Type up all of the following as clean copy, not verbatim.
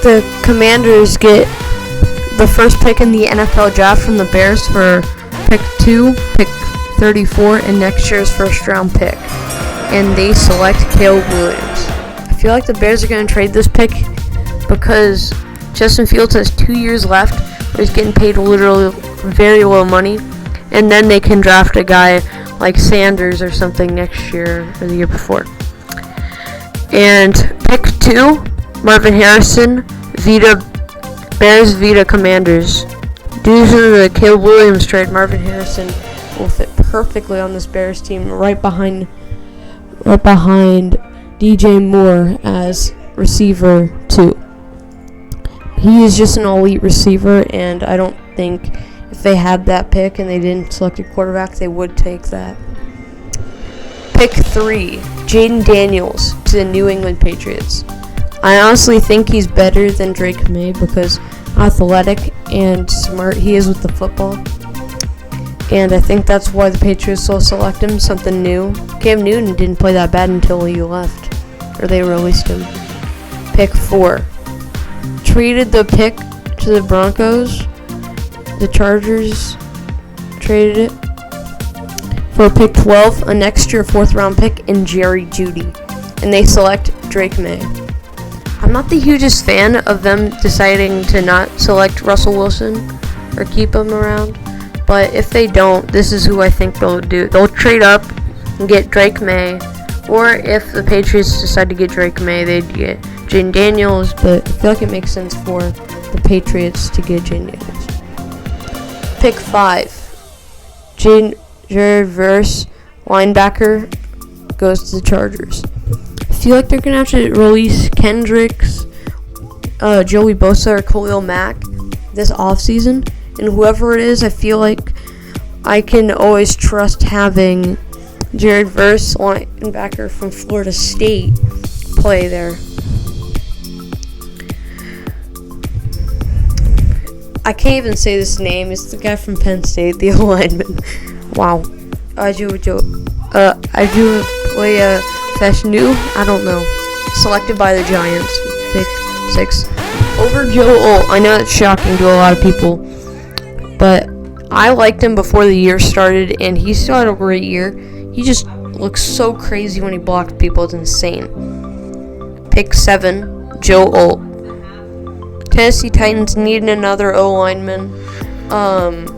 the Commanders get the first pick in the NFL draft from the Bears for pick 2, pick 34, and next year's first round pick. And they select Caleb Williams. I feel like the Bears are going to trade this pick because Justin Fields has 2 years left where he's getting paid literally very low money. And then they can draft a guy like Sanders or something next year or the year before. And pick 2, Marvin Harrison, Bears Vita Commanders. Due to the Caleb Williams trade, Marvin Harrison will fit perfectly on this Bears team, right behind DJ Moore as receiver 2. He is just an elite receiver, and I don't think if they had that pick and they didn't select a quarterback, they would take that. Pick 3, Jaden Daniels to the New England Patriots. I honestly think he's better than Drake May because athletic and smart he is with the football. And I think that's why the Patriots will select him, something new. Cam Newton didn't play that bad until he left, or they released him. Pick 4. Traded the pick to the Broncos. The Chargers traded it for pick 12, a next year 4th round pick, and Jerry Jeudy. And they select Drake May. I'm not the hugest fan of them deciding to not select Russell Wilson or keep him around. But if they don't, this is who I think they'll do. They'll trade up and get Drake May. Or if the Patriots decide to get Drake May, they'd get Jaden Daniels. But I feel like it makes sense for the Patriots to get Jaden Daniels. Pick 5. Jared Verse, linebacker, goes to the Chargers. I feel like they're going to have to release Kendricks, Joey Bosa, or Khalil Mack this offseason. And whoever it is, I feel like I can always trust having Jared Verse, linebacker from Florida State, play there. I can't even say this name. It's the guy from Penn State, the lineman. Wow. Ajuoye Fashanu, I don't know. Selected by the Giants, pick 6. Over Joe Alt. I know it's shocking to a lot of people, but I liked him before the year started, and he still had a great year. He just looks so crazy when he blocks people. It's insane. Pick 7, Joe Alt. Tennessee Titans need another O-lineman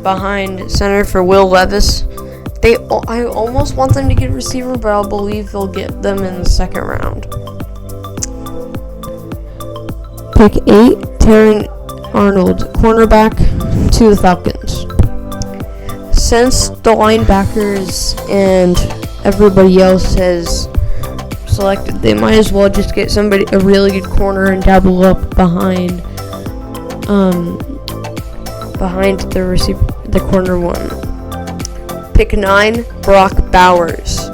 behind center for Will Levis. I almost want them to get a receiver, but I believe they'll get them in the 2nd round. Pick 8, Terran Arnold, cornerback to the Falcons. Since the linebackers and everybody else has selected, they might as well just get a really good corner and dabble up behind the corner one. Pick 9, Brock Bowers,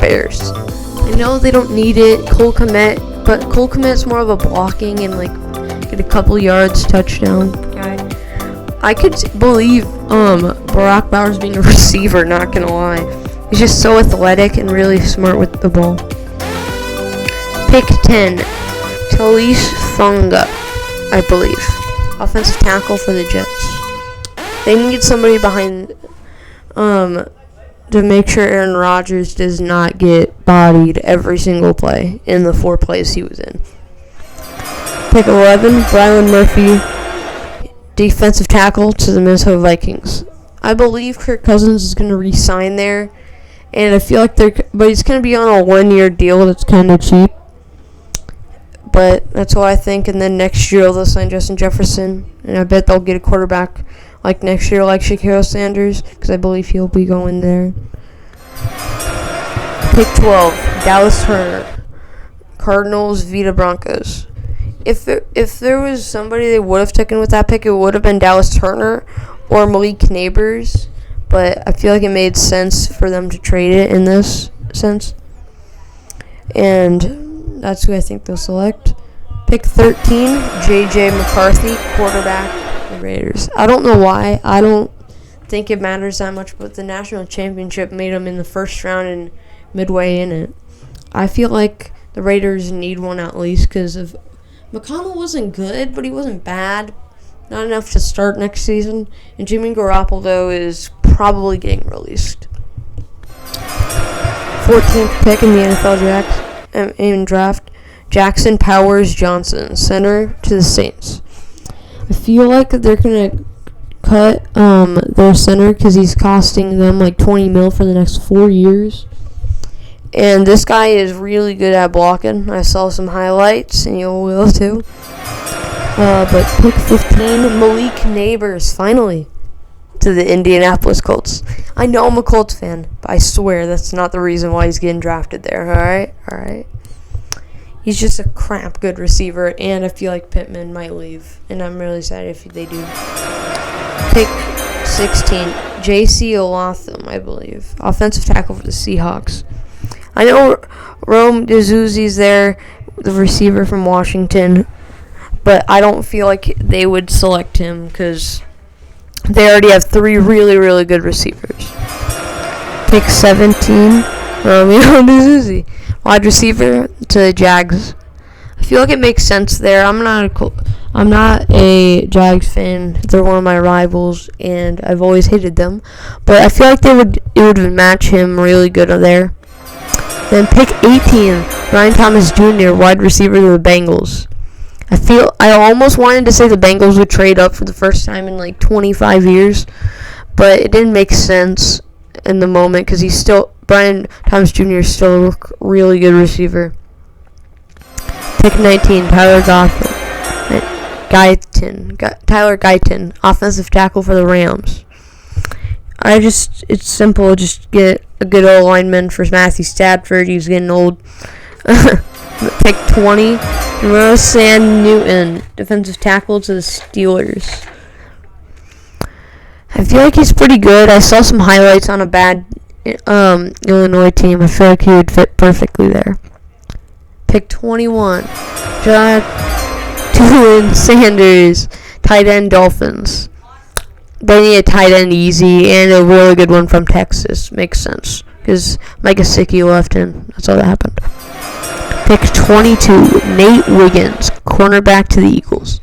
Bears. I know they don't need it, Cole Kmet, but Cole Kmet's more of a blocking and get a couple yards touchdown guy. I could believe Brock Bowers being a receiver, not gonna lie. He's just so athletic and really smart with the ball. Pick 10, Talise Funga, I believe. Offensive tackle for the Jets. They need somebody behind to make sure Aaron Rodgers does not get bodied every single play in the 4 plays he was in. Pick 11, Brian Murphy, defensive tackle to the Minnesota Vikings. I believe Kirk Cousins is going to re-sign there, and I feel like but he's going to be on a 1-year deal that's kind of cheap. But that's what I think, and then next year they'll sign Justin Jefferson, and I bet they'll get a quarterback like next year, like Shaquille Sanders, because I believe he'll be going there. Pick 12, Dallas Turner, Cardinals, Vita Broncos. If there was somebody they would have taken with that pick, it would have been Dallas Turner or Malik Neighbors, but I feel like it made sense for them to trade it in this sense. And that's who I think they'll select. Pick 13, J.J. McCarthy, quarterback, the Raiders. I don't know why. I don't think it matters that much, but the national championship made them in the 1st round and midway in it. I feel like the Raiders need one at least because of McConnell wasn't good, but he wasn't bad. Not enough to start next season. And Jimmy Garoppolo is probably getting released. 14th pick in the NFL draft. Jackson Powers Johnson, center to the Saints. I feel like they're going to cut their center because he's costing them like $20 million for the next 4 years. And this guy is really good at blocking. I saw some highlights, and you will too. But pick 15, Malik Neighbors, finally, to the Indianapolis Colts. I know I'm a Colts fan, but I swear that's not the reason why he's getting drafted there, alright? He's just a crap good receiver, and I feel like Pittman might leave, and I'm really sad if they do. Pick 16, J.C. Olatham, I believe, offensive tackle for the Seahawks. I know Rome DeZuzi's there, the receiver from Washington, but I don't feel like they would select him because they already have 3 really, really good receivers. Pick 17, Romeo DeZuzi, wide receiver to the Jags. I feel like it makes sense there. I'm not a Jags fan. They're one of my rivals, and I've always hated them. But I feel like it would match him really good there. Then pick 18, Ryan Thomas Jr., wide receiver to the Bengals. I almost wanted to say the Bengals would trade up for the first time in like 25 years, but it didn't make sense in the moment because Brian Thomas Jr. is still a really good receiver. Pick 19, Tyler Guyton, offensive tackle for the Rams. It's simple. Just get a good old lineman for Matthew Stafford. He's getting old. Pick 20, Rosan Newton, defensive tackle to the Steelers. I feel like he's pretty good. I saw some highlights on a bad Illinois team. I feel like he would fit perfectly there. Pick 21, Jonathan Sanders, tight end Dolphins. They need a tight end easy and a really good one from Texas. Makes sense because Mike Gesicki left him. That's all that happened. Pick 22, Nate Wiggins, cornerback to the Eagles.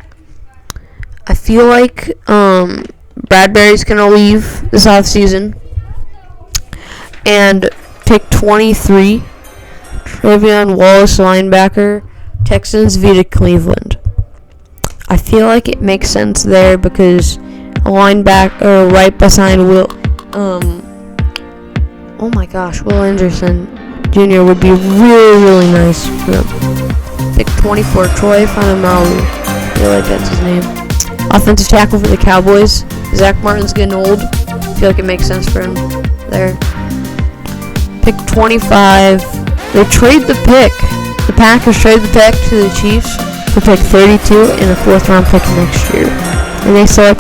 I feel like Bradbury's going to leave this offseason. And pick 23, Trevion Wallace, linebacker, Texans via Cleveland. I feel like it makes sense there because a linebacker right beside Will Anderson Jr. would be really, really nice for them. Pick 24, Troy Polamalu. I feel like that's his name. Offensive tackle for the Cowboys. Zach Martin's getting old. I feel like it makes sense for him there. Pick 25. They trade the pick. The Packers trade the pick to the Chiefs for pick 32 and a 4th round pick next year. And they select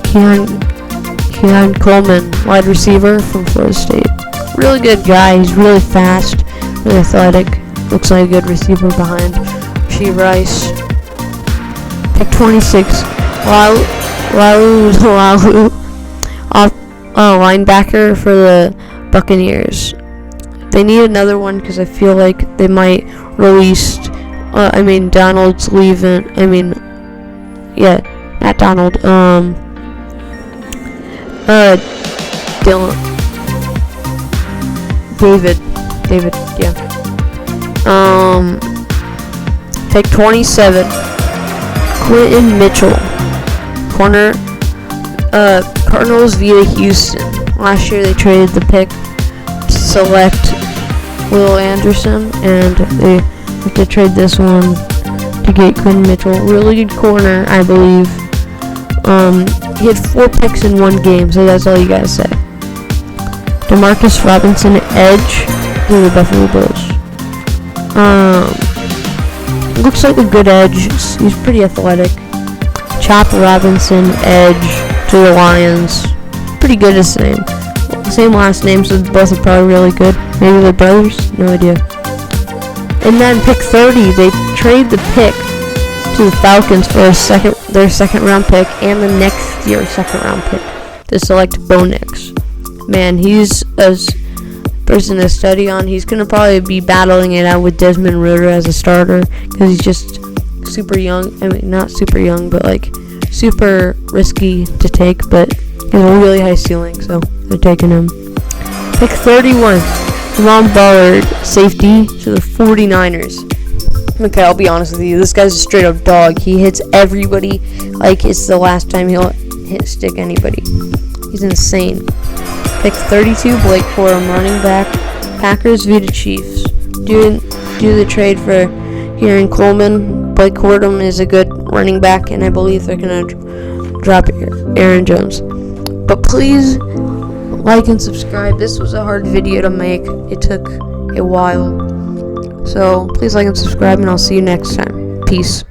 Keon Coleman, wide receiver from Florida State. Really good guy. He's really fast, really athletic. Looks like a good receiver behind Rasheed Rice. Pick 26, Lalu, linebacker for the Buccaneers. They need another one because I feel like they might release. Donald's leaving. Not Donald. Dylan. David, yeah. Pick 27, Quentin Mitchell, corner, Cardinals via Houston. Last year they traded the pick to select Will Anderson, and they have to trade this one to get Quentin Mitchell. Really good corner, I believe. He had 4 picks in 1 game, so that's all you gotta say. Demarcus Robinson, edge to the Buffalo Bills. Looks like a good edge. He's pretty athletic. Chop Robinson, edge to the Lions. Pretty good as name. Same last name, so both are probably really good. Maybe they're brothers? No idea. And then pick 30, they trade the pick to the Falcons for their second round pick and the next year's second round pick to select Bo Nix. Man, he's a person to study on. He's going to probably be battling it out with Desmond Ridder as a starter because he's just super young. I mean, not super young, but like super risky to take. But he has a really high ceiling, so they're taking him. Pick 31, Ron Ballard, safety to the 49ers. Okay, I'll be honest with you. This guy's a straight up dog. He hits everybody like it's the last time he'll stick anybody. He's insane. Pick 32, Blake Corum, running back. Packers v. the Chiefs. Do the trade for Kieran Coleman. Blake Corum is a good running back, and I believe they're going to drop Aaron Jones. But please like and subscribe. This was a hard video to make. It took a while. So please like and subscribe, and I'll see you next time. Peace.